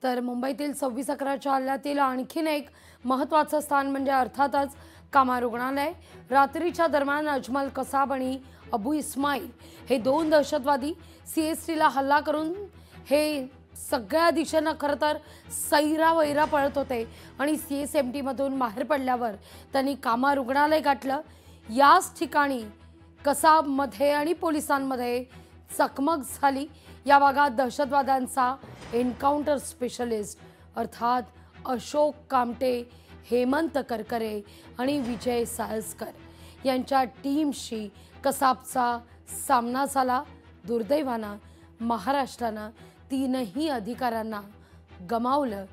तर मुंबईतील 26/11च्या हल्ल्यातील आणखीन एक महत्त्वाचं स्थान म्हणजे अर्थातच कामा रुग्णालय। रात्रीच्या दरम्यान अजमल कसाब आणि अबू इस्माईल हे दोन दहशतवादी सीएसटीला हल्ला करून हे सगळ्या दिशेने खरं तर सैरावैरा पळत होते आणि सीएसएमटी मधून बाहेर पडल्यावर त्यांनी कामा रुग्णालय गाठलं। याच ठिकाणी कसाब मध्ये आणि पोलिसांमध्ये चकमक झाली। या भागात दहशतवाद्यांचा एन्काउंटर स्पेशलिस्ट अर्थात अशोक कामटे, हेमंत करकरे आणि विजय साळसकर यांच्या टीमशी कसाबचा सामना झाला। दुर्दैवानं महाराष्ट्रानं तीनही अधिकाऱ्यांना गमावलं।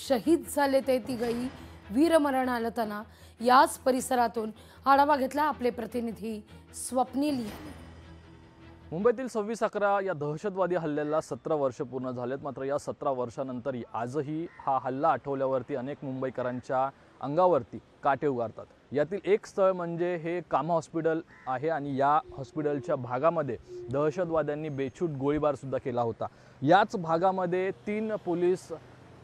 शहीद झाले ते तिघही वीरमरण आलं त्यांना। याच परिसरातून आढावा घेतला आपले प्रतिनिधी स्वप्नील यांनी। मुंबईतील 26/11 या दहशतवादी हल्ल्याला 17 वर्ष पूर्ण झालेत। मात्र या 17 वर्षानंतर आजही हा हल्ला आठवल्यावरती अनेक मुंबईकरांच्या अंगावरती काटे उगारतात। यातील एक स्थळ म्हणजे हे कामा हॉस्पिटल आहे आणि या हॉस्पिटलच्या भागामध्ये दहशतवाद्यांनी बेछूट गोळीबार सुद्धा केला होता। याच भागामध्ये 3 पोलीस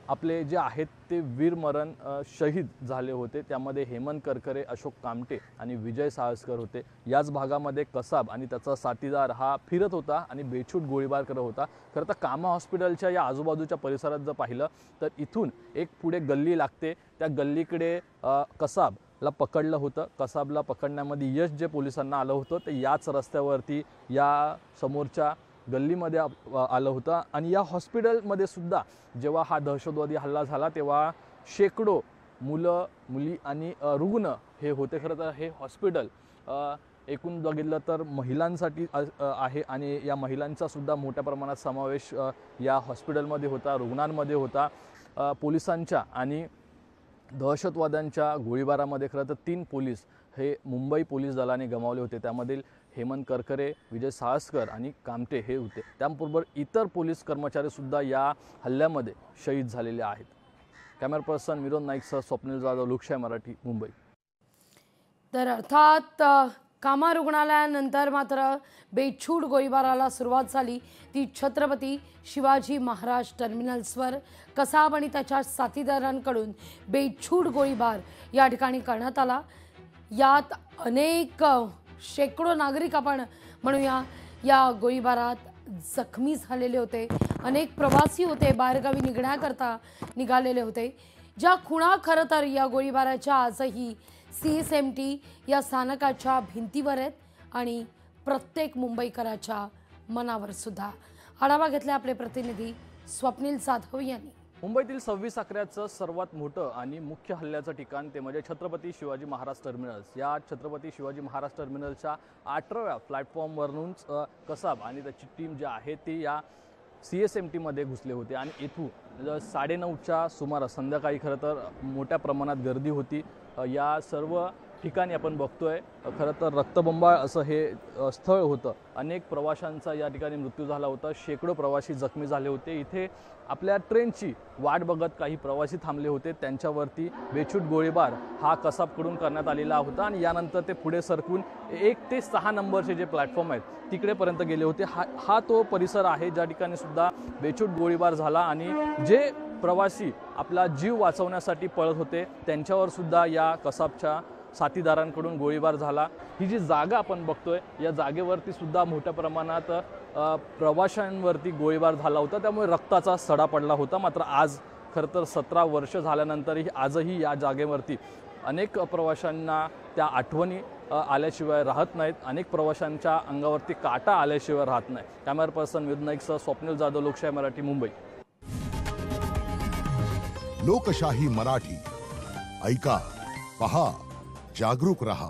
आपले जे आहेत ते वीरमरण शहीद झाले होते। त्यामध्ये हेमंत करकरे, अशोक कामटे आणि विजय साळसकर होते। याच भागामध्ये कसाब आणि त्याचा साथीदार हा फिरत होता आणि बेछूट गोळीबार करत होता। खरं तर कामा हॉस्पिटलच्या या आजूबाजूच्या परिसरात जर पाहिलं तर इथून एक पुढे गल्ली लागते। त्या गल्लीकडे कसाबला पकडलं होतं। कसाबला पकडण्यामध्ये यश जे पोलिसांना आलं होतं ते याच रस्त्यावरती या समोरच्या गल्लीमध्ये आलं होतं। आणि या हॉस्पिटलमध्ये सुद्धा जेव्हा हा दहशतवादी हल्ला झाला तेव्हा शेकडो मुलं, मुली आणि रुग्ण हे होते। खरं तर हे हॉस्पिटल एकूण बघितलं तर महिलांसाठी आहे आणि या महिलांचा सुद्धा मोठ्या प्रमाणात समावेश या हॉस्पिटलमध्ये होता, रुग्णांमध्ये होता। पोलिसांच्या आणि दहशतवाद्यांच्या गोळीबारामध्ये खरं तर 3 पोलीस हे मुंबई पोलीस दलाने गमावले होते। त्यामधील हेमंत करकरे, विजय साळसकर आणि कामटे हे होते। त्याबरोबर इतर पोलीस कर्मचारी सुद्धा या हल्ल्यामध्ये शहीद झालेले आहेत। कॅमेरा पर्सन विनोद नाईकसह स्वप्नील जाधव, लोकशाही मराठी, मुंबई। तर अर्थात कामा रुग्णालयानंतर मात्र बेछूट गोळीबाराला सुरुवात झाली ती छत्रपती शिवाजी महाराज टर्मिनल्सवर। कसाब आणि त्याच्या साथीदारांकडून बेछूट गोळीबार या ठिकाणी करण्यात आला। यात अनेक शेकडो नागरिक आपण म्हणूया या गोळीबारात जखमी झालेले होते। अनेक प्रवासी होते, बाहेरगावी निघण्याकरता निघालेले होते। ज्या खुणा खरं तर या गोळीबाराच्या आजही सीएसएमटी या स्थानकाच्या भिंतीवर आहेत आणि प्रत्येक मुंबईकराच्या मनावर सुद्धा। आढावा घेतला आपले प्रतिनिधी स्वप्नील जाधव यांनी। मुंबईतील 26/11चं सर्वात मोठं आणि मुख्य हल्ल्याचं ठिकाण ते म्हणजे छत्रपती शिवाजी महाराज टर्मिनल्स। या छत्रपती शिवाजी महाराज टर्मिनलच्या 8व्या प्लॅटफॉर्मवरून कसाब आणि त्याची टीम जी आहे ती या सीएसएमटी मध्ये घुसले होते आणि इथून 9:30च्या सुमारास संध्याकाळी खरं तर मोठ्या प्रमाणात गर्दी होती। या सर्व ठिकाणी आपण बघतोय खरं तर रक्तबंबाळ असं हे स्थळ होतं। अनेक प्रवाशांचा या ठिकाणी मृत्यू झाला होता, शेकडो प्रवासी जखमी झाले होते। इथे आपल्या ट्रेनची वाट बघत काही प्रवासी थांबले होते, त्यांच्यावरती बेछूट गोळीबार हा कसाबकडून करण्यात आलेला होता आणि यानंतर ते पुढे सरकून 1 ते 6 नंबरचे जे प्लॅटफॉर्म आहेत तिकडेपर्यंत गेले होते। हा तो परिसर आहे ज्या ठिकाणी सुद्धा बेछूट गोळीबार झाला आणि जे प्रवासी आपला जीव वाचवण्यासाठी पळत होते त्यांच्यावर सुद्धा या कसाबच्या साथीदारांकडून गोळीबार झाला। ही जी जागा आपण बघतोय या जागेवरती सुद्धा मोठ्या प्रमाणात प्रवाशांवरती गोळीबार झाला होता, त्यामुळे रक्ताचा सडा पडला होता। मात्र आज खरं तर 17 वर्ष झाल्यानंतरही आजही या जागेवरती अनेक प्रवाशांना त्या आठवणी आल्याशिवाय राहत नाहीत, अनेक प्रवाशांच्या अंगावरती काटा आल्याशिवाय राहत नाही। कॅमेरा पर्सन विनोद नाईकसह स्वप्नील जाधव, लोकशाही मराठी, मुंबई। लोकशाही मराठी ऐका, पहा, जागरूक रहा।